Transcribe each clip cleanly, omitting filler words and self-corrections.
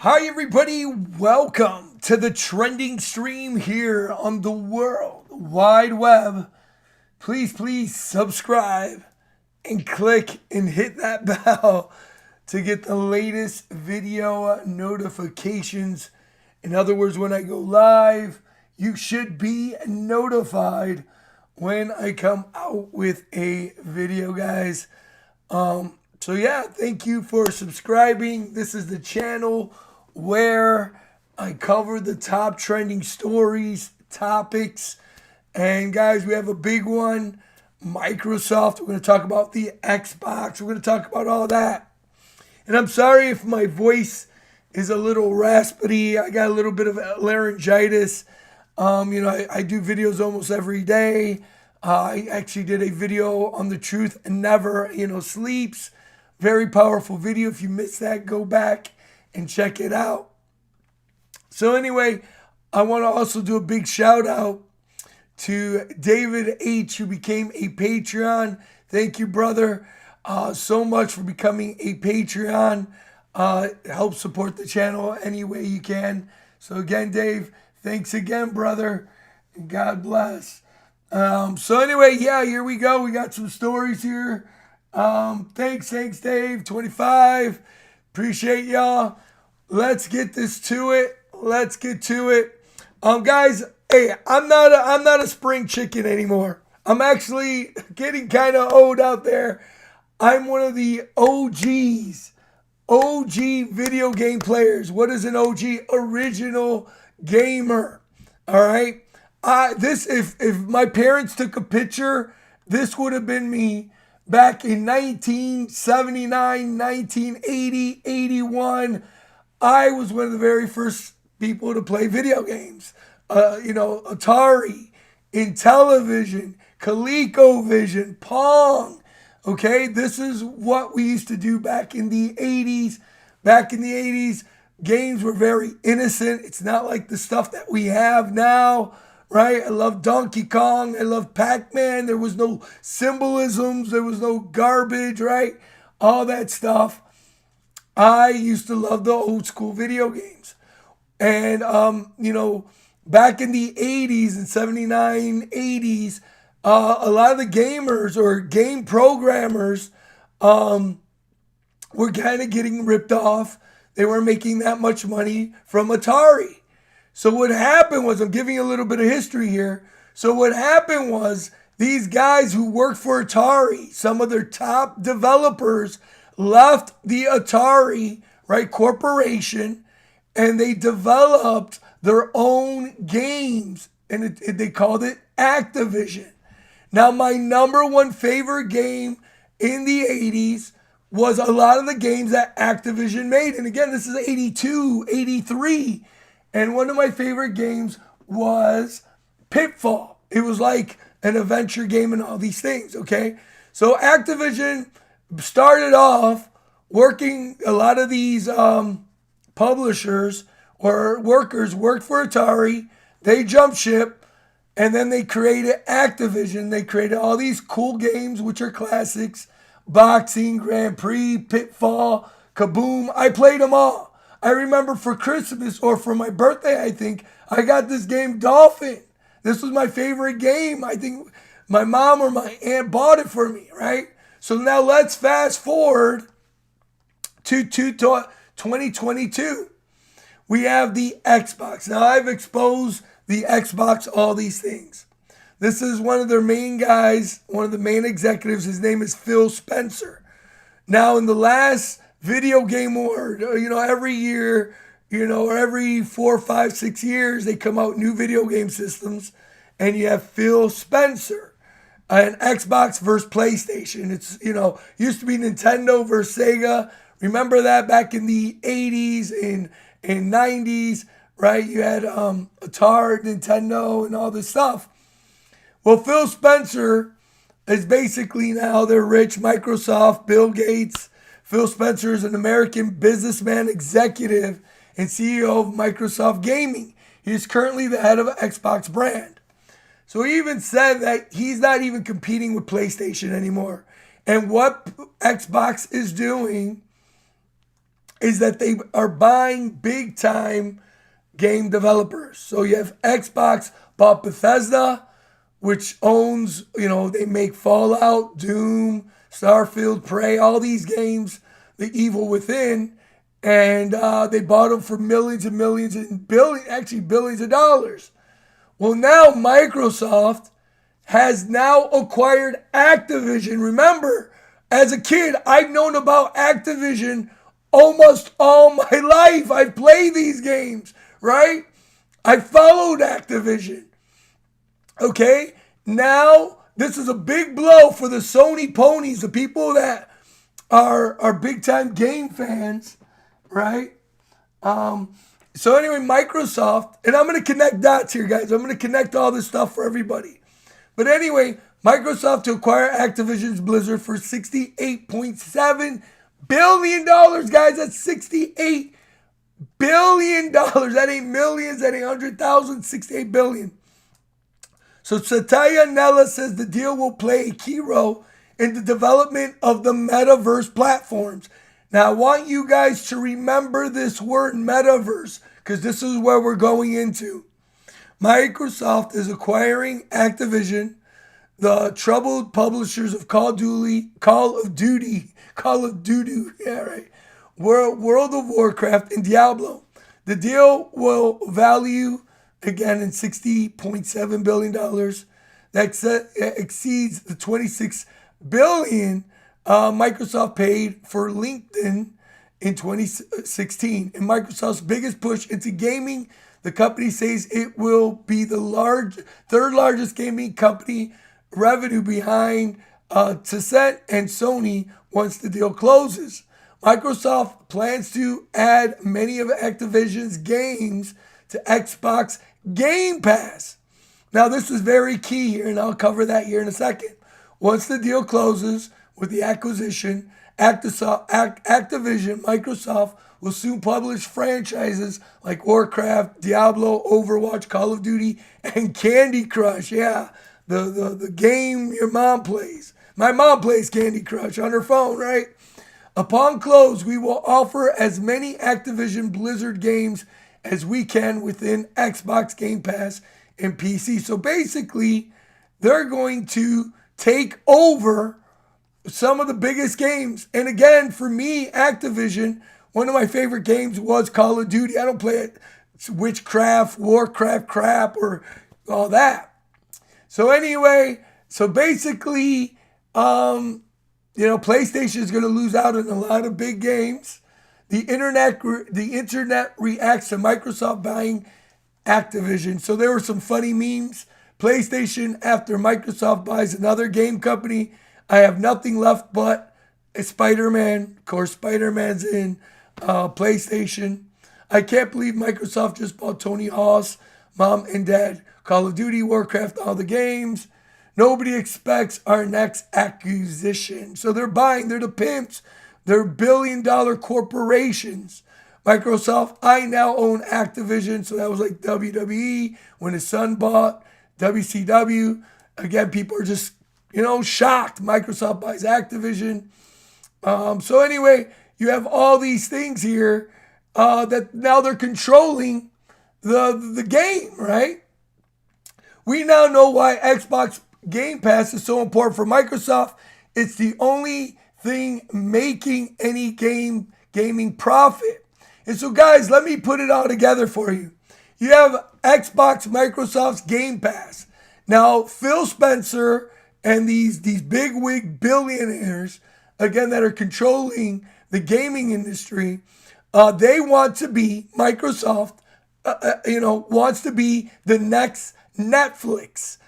Hi everybody, welcome to the trending stream here on the World Wide Web. Please subscribe and click and hit that bell to get the latest video notifications. In other words, when I go live, you should be notified when I come out with a video, guys. So yeah, thank you for subscribing. This is the channel where I cover the top trending stories, topics, and guys, we have a big one. Microsoft. We're going to talk about the Xbox. We're going to talk about all that. And I'm sorry if my voice is a little raspy. I got a little bit of laryngitis. I do videos almost every day. I actually did a video on the truth and never, sleeps. Very powerful video. If you missed that, go back and check it out. So anyway, I want to also do a big shout out to David H., who became a Patreon. Thank you, brother, so much for becoming a Patreon. Help support the channel any way you can. So again, Dave, thanks again, brother. God bless. So anyway, yeah, here we go. We got some stories here. Thanks, Dave. 25. Appreciate y'all. Let's get to it. Guys, hey, I'm not a spring chicken anymore. I'm actually getting kind of old out there. I'm one of the OGs. OG video game players. What is an OG? Original gamer. All right. If my parents took a picture, this would have been me back in 1979, 1980, 81. I was one of the very first people to play video games. Atari, Intellivision, ColecoVision, Pong. Okay, this is what we used to do back in the 80s. Back in the 80s, games were very innocent. It's not like the stuff that we have now. Right? I love Donkey Kong. I love Pac-Man. There was no symbolisms. There was no garbage, right? All that stuff. I used to love the old school video games. And, back in the 80s and 79, 80s, a lot of the gamers or game programmers were kind of getting ripped off. They weren't making that much money from Atari. So what happened was, I'm giving you a little bit of history here. So what happened was, these guys who worked for Atari, some of their top developers, left the Atari, right, corporation, and they developed their own games, and they called it Activision. Now, my number one favorite game in the 80s was a lot of the games that Activision made. And again, this is 82, 83. And one of my favorite games was Pitfall. It was like an adventure game and all these things, okay? So Activision started off working, a lot of these publishers or workers worked for Atari. They jumped ship, and then they created Activision. They created all these cool games, which are classics. Boxing, Grand Prix, Pitfall, Kaboom. I played them all. I remember for Christmas or for my birthday, I think, I got this game Dolphin. This was my favorite game. I think my mom or my aunt bought it for me, right? So now let's fast forward to 2022. We have the Xbox. Now I've exposed the Xbox, all these things. This is one of their main guys, one of the main executives. His name is Phil Spencer. Now in the last Video Game Award, every year, or every 4, 5, 6 years, they come out new video game systems, and you have Phil Spencer, an Xbox versus PlayStation. It's, used to be Nintendo versus Sega. Remember that back in the 80s and 90s, right? You had Atari, Nintendo, and all this stuff. Well, Phil Spencer is basically now, they're rich. Microsoft, Bill Gates. Phil Spencer is an American businessman, executive, and CEO of Microsoft Gaming. He is currently the head of Xbox brand. So he even said that he's not even competing with PlayStation anymore. And what Xbox is doing is that they are buying big time game developers. So you have Xbox bought Bethesda, which owns, they make Fallout, Doom, Starfield, Prey, all these games, The Evil Within, and they bought them for millions and millions and billions of dollars. Well, now Microsoft has now acquired Activision. Remember, as a kid, I've known about Activision almost all my life. I've played these games, right? I followed Activision. Okay? Now, this is a big blow for the Sony ponies, the people that are big time game fans, right? So anyway, Microsoft, and I'm going to connect dots here, guys. I'm going to connect all this stuff for everybody. But anyway, Microsoft to acquire Activision's Blizzard for $68.7 billion, guys. That's $68 billion. That ain't millions, that ain't 100,000, $68 billion. So Satya Nadella says the deal will play a key role in the development of the metaverse platforms. Now, I want you guys to remember this word metaverse because this is where we're going into. Microsoft is acquiring Activision, the troubled publishers of Call of Duty, yeah, right, World of Warcraft, and Diablo. The deal will value, again, in $60.7 billion. That exceeds the $26 billion Microsoft paid for LinkedIn in 2016. And Microsoft's biggest push into gaming, the company says it will be the third largest gaming company, revenue behind Tencent and Sony once the deal closes. Microsoft plans to add many of Activision's games to Xbox Game Pass. Now, this is very key here, and I'll cover that here in a second. Once the deal closes with the acquisition, Activision, Microsoft will soon publish franchises like Warcraft, Diablo, Overwatch, Call of Duty, and Candy Crush. Yeah, the game your mom plays. My mom plays Candy Crush on her phone, right? Upon close, we will offer as many Activision Blizzard games as we can within Xbox Game Pass and PC. So basically, they're going to take over some of the biggest games. And again, for me, Activision, one of my favorite games was Call of Duty. I don't play it. It's witchcraft, Warcraft crap, or all that. So anyway, so basically, PlayStation is going to lose out on a lot of big games. The internet reacts to Microsoft buying Activision. So there were some funny memes. PlayStation, after Microsoft buys another game company, I have nothing left but Spider-Man. Of course, Spider-Man's in PlayStation. I can't believe Microsoft just bought Tony Hawk's Mom and Dad, Call of Duty, Warcraft, all the games. Nobody expects our next acquisition. So they're buying, they're the pimps. They're billion-dollar corporations. Microsoft, I now own Activision. So that was like WWE when his son bought WCW. Again, people are just, shocked. Microsoft buys Activision. So anyway, you have all these things here that now they're controlling the game, right? We now know why Xbox Game Pass is so important for Microsoft. It's the only thing making any gaming profit. And so, guys, let me put it all together for you. You have Xbox, Microsoft's Game Pass. Now, Phil Spencer and these big-wig billionaires, again, that are controlling the gaming industry, they want to be, Microsoft, wants to be the next Netflix.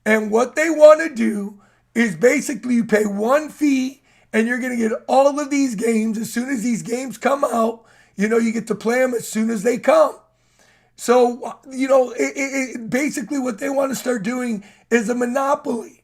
And what they want to do is basically you pay one fee and you're going to get all of these games. As soon as these games come out, you get to play them as soon as they come. So, basically what they want to start doing is a monopoly.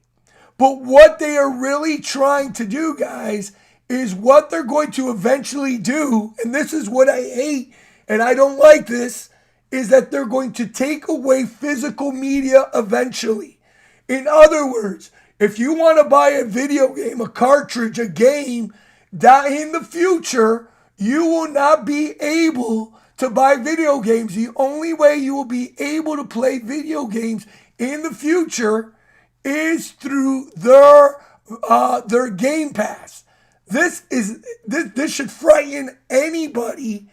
But what they are really trying to do, guys, is what they're going to eventually do, and this is what I hate, and I don't like this, is that they're going to take away physical media eventually. In other words, if you want to buy a video game, a cartridge, a game, that in the future, you will not be able to buy video games. The only way you will be able to play video games in the future is through their Game Pass. This should frighten anybody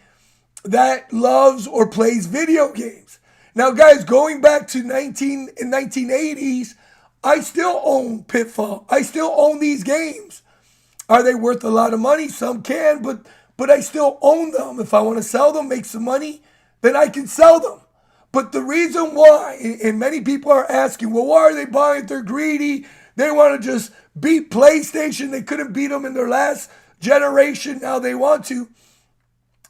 that loves or plays video games. Now, guys, going back to 1980s, I still own Pitfall. I still own these games. Are they worth a lot of money? Some can, but I still own them. If I want to sell them, make some money, then I can sell them. But the reason why, and many people are asking, well, why are they buying it? They're greedy. They want to just beat PlayStation. They couldn't beat them in their last generation. Now they want to.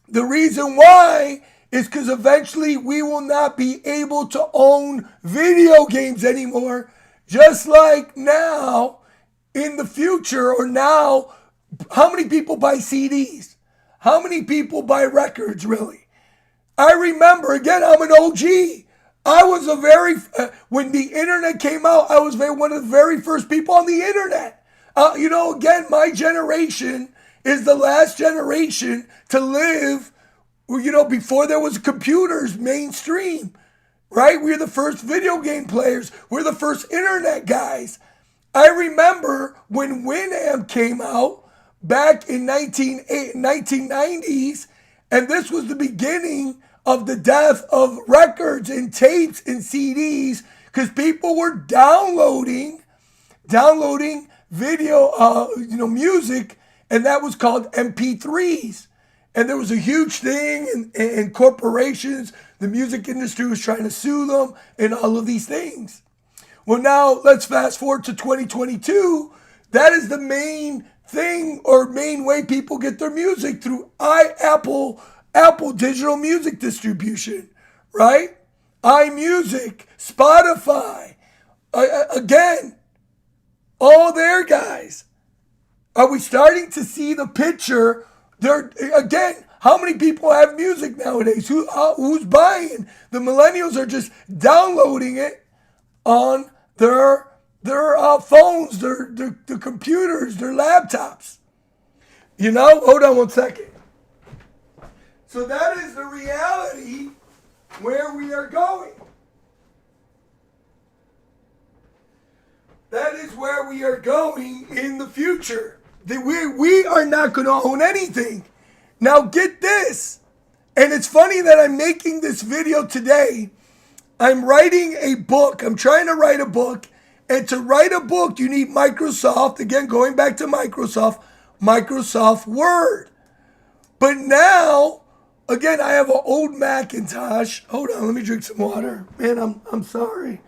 The reason why is because eventually we will not be able to own video games anymore. Just like now, in the future, or now, how many people buy CDs? How many people buy records, really? I remember, again, I'm an OG. I was when the internet came out, I was one of the very first people on the internet. Again, my generation is the last generation to live, before there was computers mainstream, right? We're the first video game players. We're the first internet guys. I remember when Winamp came out back in 1990s, and this was the beginning of the death of records and tapes and CDs, because people were downloading video, music, and that was called MP3s. And there was a huge thing, and corporations, the music industry was trying to sue them, and all of these things. Well, now let's fast forward to 2022. That is the main thing, or main way people get their music, through Apple digital music distribution, right? iMusic, Spotify, again, all there, guys. Are we starting to see the picture? Again, how many people have music nowadays? Who's buying? The millennials are just downloading it on their phones, their computers, their laptops. Hold on one second. So that is the reality where we are going. That is where we are going in the future. We are not going to own anything. Now get this. And it's funny that I'm making this video today. I'm writing a book. I'm trying to write a book. And to write a book, you need Microsoft. Again, going back to Microsoft Word. But now, again, I have an old Macintosh. Hold on, let me drink some water. Man, I'm sorry.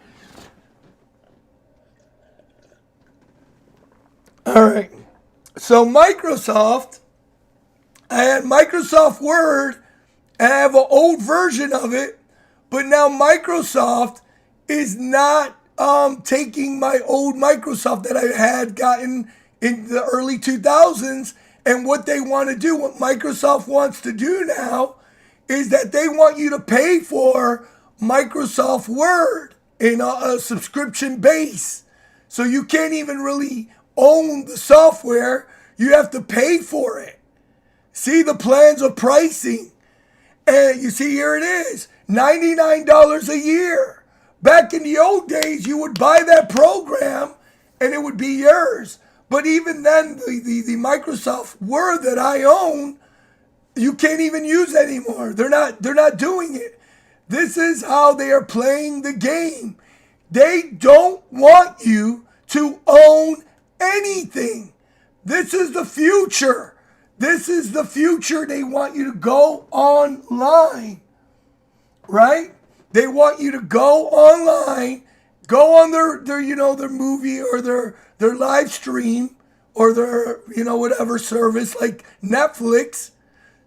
All right. So Microsoft, I had Microsoft Word, and I have an old version of it, but now Microsoft is not taking my old Microsoft that I had gotten in the early 2000s, and what they want to do, what Microsoft wants to do now, is that they want you to pay for Microsoft Word in a subscription base. So you can't even really own the software. You have to pay for it. See the plans of pricing. And you see, here it is, $99 a year. Back in the old days, you would buy that program and it would be yours. But even then, the Microsoft Word that I own, you can't even use anymore. They're not doing it. This is how they are playing the game. They don't want you to own anything. This is the future. This is the future. They want you to go online, right? They want you to go online, go on their movie or their live stream or their, whatever service like Netflix.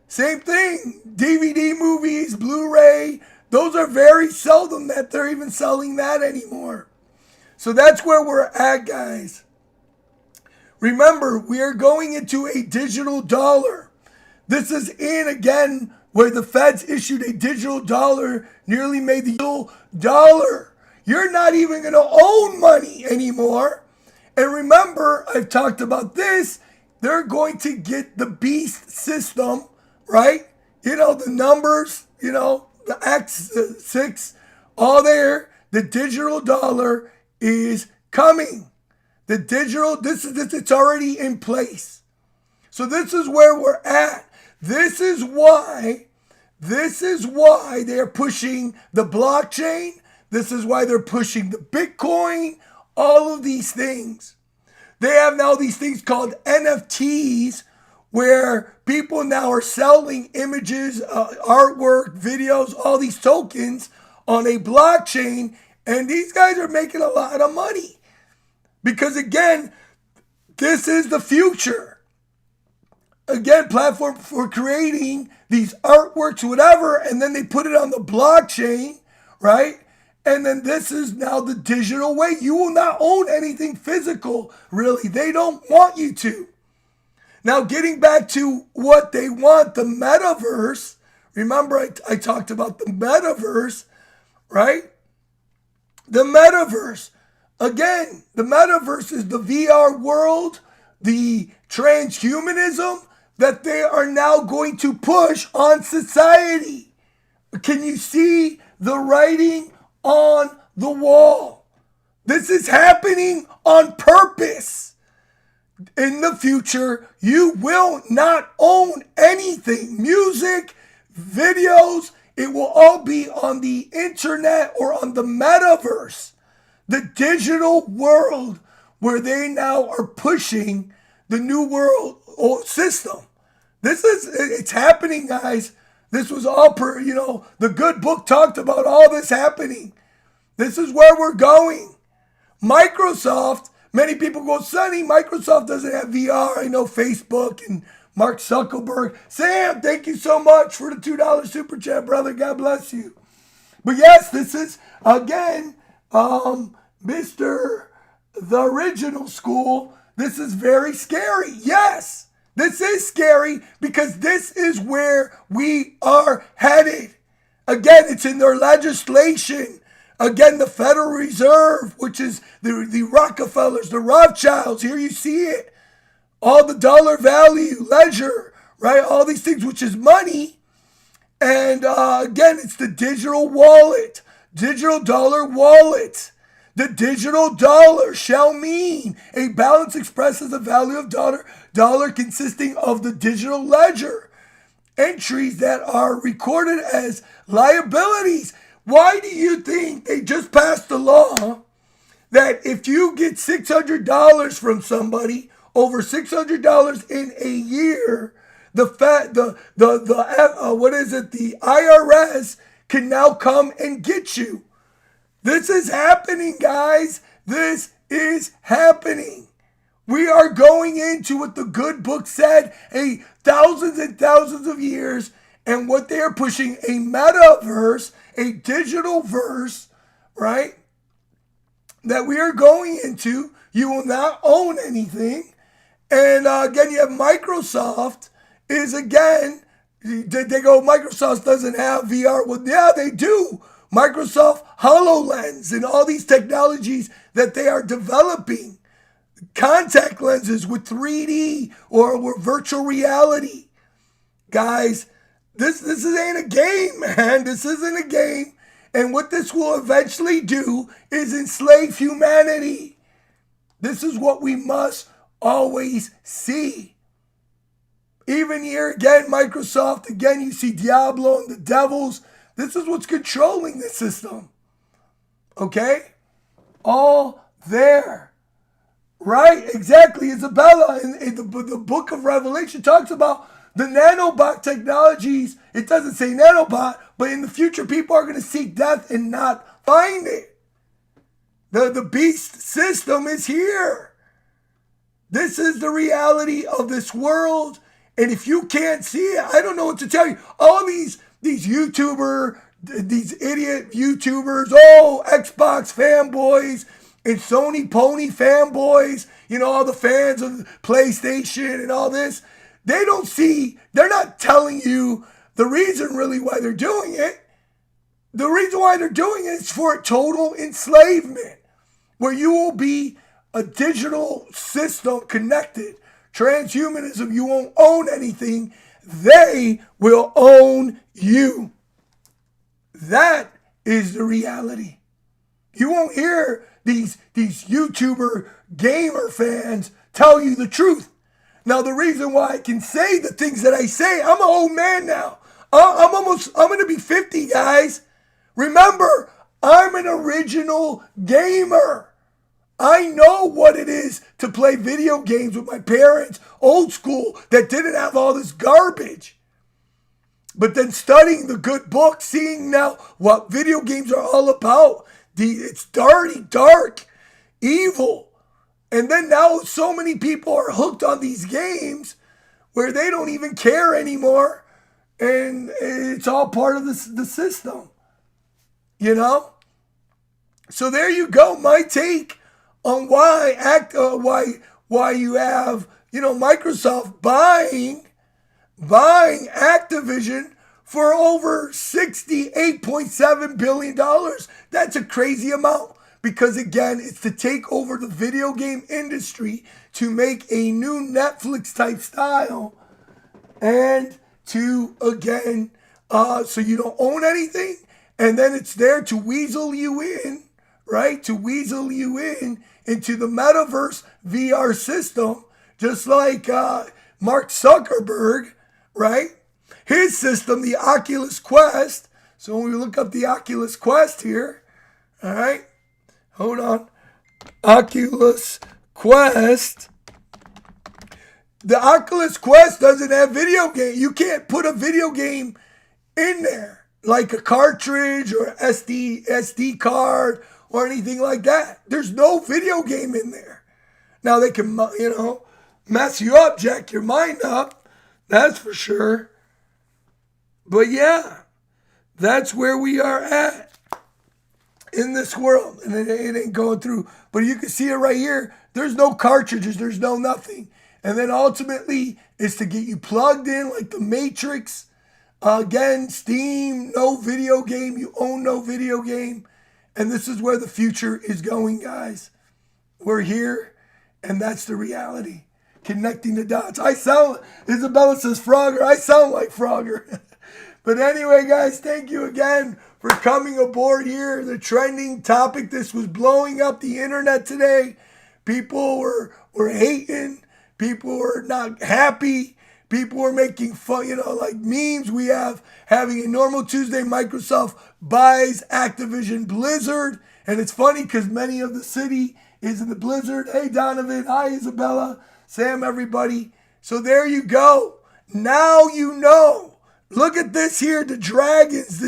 Same thing. DVD movies, Blu-ray, those are very seldom that they're even selling that anymore. So that's where we're at, guys. Remember, we are going into a digital dollar. This is again, where the feds issued a digital dollar, nearly made the digital dollar. You're not even going to own money anymore. And remember, I've talked about this. they're going to get the beast system, right? The numbers, the X6, all there. The digital dollar is coming. The digital, it's already in place. So this is where we're at. This is why they're pushing the blockchain. This is why they're pushing the Bitcoin, all of these things. They have now these things called NFTs, where people now are selling images, artwork, videos, all these tokens on a blockchain, and these guys are making a lot of money. Because again, this is the future. Again, platform for creating these artworks, whatever, and then they put it on the blockchain, right? And then this is now the digital way. You will not own anything physical, really. They don't want you to. Now, getting back to what they want, the metaverse. Remember, I talked about the metaverse, right? The metaverse. Again, the metaverse is the VR world, the transhumanism that they are now going to push on society. Can you see the writing on the wall? This is happening on purpose. In the future, you will not own anything. Music, videos, it will all be on the internet or on the metaverse. The digital world where they now are pushing the new world system. It's happening, guys. This was all the good book talked about all this happening. This is where we're going. Microsoft, many people go, Sonny, Microsoft doesn't have VR. I know Facebook and Mark Zuckerberg. Sam, thank you so much for the $2 super chat, brother. God bless you. But yes, this is, again, Mr. The Original School. This is very scary. Yes, this is scary because this is where we are headed. Again, it's in their legislation. Again, the Federal Reserve, which is the Rockefellers, the Rothschilds. Here you see it. All the dollar value, ledger, right? All these things, which is money. And again, it's the digital wallet, digital dollar wallet. The digital dollar shall mean a balance expresses the value of dollar consisting of the digital ledger entries that are recorded as liabilities. Why do you think they just passed the law that if you get $600 from somebody, over $600 in a year, the IRS can now come and get you? This is happening, guys. This is happening. We are going into what the good book said, thousands and thousands of years, and what they are pushing, a metaverse, a digital verse, right? That we are going into. You will not own anything. And again, you have Microsoft is again, they go, Microsoft doesn't have VR. Well, yeah, they do. Microsoft HoloLens and all these technologies that they are developing. Contact lenses with 3D or virtual reality. Guys, this ain't a game, man. This isn't a game. And what this will eventually do is enslave humanity. This is what we must always see. Even here, again, Microsoft, again, you see Diablo and the devils. This is what's controlling the system. Okay? All there. Right? Exactly. Isabella, in the book of Revelation, talks about the nanobot technologies. It doesn't say nanobot, but in the future, people are going to seek death and not find it. The beast system is here. This is the reality of this world. And if you can't see it, I don't know what to tell you. All these idiot YouTubers, Xbox fanboys and Sony pony fanboys, all the fans of PlayStation and all this, they're not telling you the reason really why they're doing it. The reason why they're doing it is for total enslavement, where you will be a digital system connected transhumanism, you won't own anything. They will own you. That is the reality. You won't hear these YouTuber gamer fans tell you the truth. Now, the reason why I can say the things that I say, I'm an old man now. I'm going to be 50, guys. Remember, I'm an original gamer. I know what it is to play video games with my parents, old school, that didn't have all this garbage. But then studying the good book, seeing now what video games are all about. It's dirty, dark, evil. And then now so many people are hooked on these games where they don't even care anymore. And it's all part of the system. You know? So there you go. My take on why you have, Microsoft buying Activision for over $68.7 billion. That's a crazy amount because, again, it's to take over the video game industry to make a new Netflix type style and to, again, so you don't own anything and then it's there to weasel you in, right? To weasel you into the metaverse VR system, just like Mark Zuckerberg, right? His system, the Oculus Quest. So when we look up the Oculus Quest here, all right, hold on. Oculus Quest. The Oculus Quest doesn't have video game. You can't put a video game in there, like a cartridge or SD card or anything like that. There's no video game in there. Now they can, mess you up, jack your mind up. That's for sure. But yeah, that's where we are at in this world. And it ain't going through. But you can see it right here. There's no cartridges. There's no nothing. And then ultimately, it's to get you plugged in like the Matrix. Again, Steam, no video game. You own no video game. And this is where the future is going, guys. We're here, and that's the reality. Connecting the dots. Isabella says Frogger. I sound like Frogger. But anyway, guys, thank you again for coming aboard here. The trending topic. This was blowing up the internet today. People were hating. People were not happy. People were making fun, like memes. We have having a normal Tuesday. Microsoft buys Activision Blizzard. And it's funny because many of the city is in the Blizzard. Hey, Donovan. Hi, Isabella. Sam, everybody. So there you go. Now you know. Look at this here. The dragons.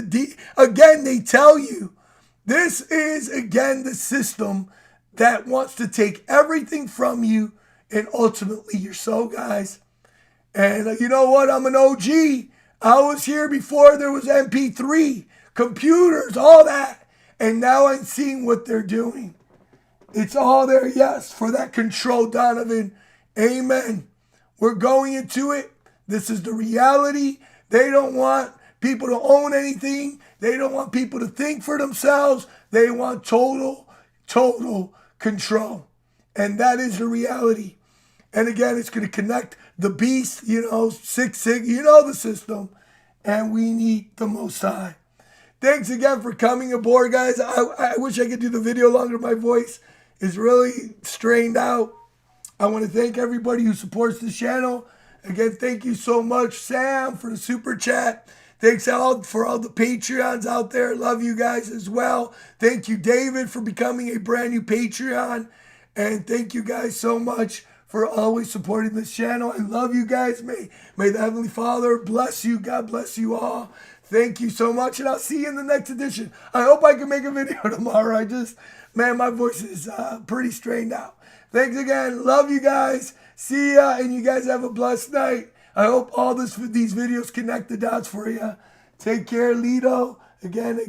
Again, they tell you. This is, again, the system that wants to take everything from you and ultimately your soul, guys. And you know what? I'm an OG. I was here before there was MP3, computers, all that. And now I'm seeing what they're doing. It's all there, yes, for that control, Donovan. Amen. We're going into it. This is the reality. They don't want people to own anything. They don't want people to think for themselves. They want total control. And that is the reality. And again, it's going to connect the beast, 666, the system. And we need the Most High. Thanks again for coming aboard, guys. I wish I could do the video longer. My voice is really strained out. I want to thank everybody who supports this channel. Again, thank you so much, Sam, for the super chat. Thanks for all the Patreons out there. Love you guys as well. Thank you, David, for becoming a brand new Patreon. And thank you guys so much for always supporting this channel. I love you guys. May the Heavenly Father bless you. God bless you all. Thank you so much, and I'll see you in the next edition. I hope I can make a video tomorrow. My voice is pretty strained out. Thanks again. Love you guys. See ya, and you guys have a blessed night. I hope all these videos connect the dots for you. Take care, Lido. Again.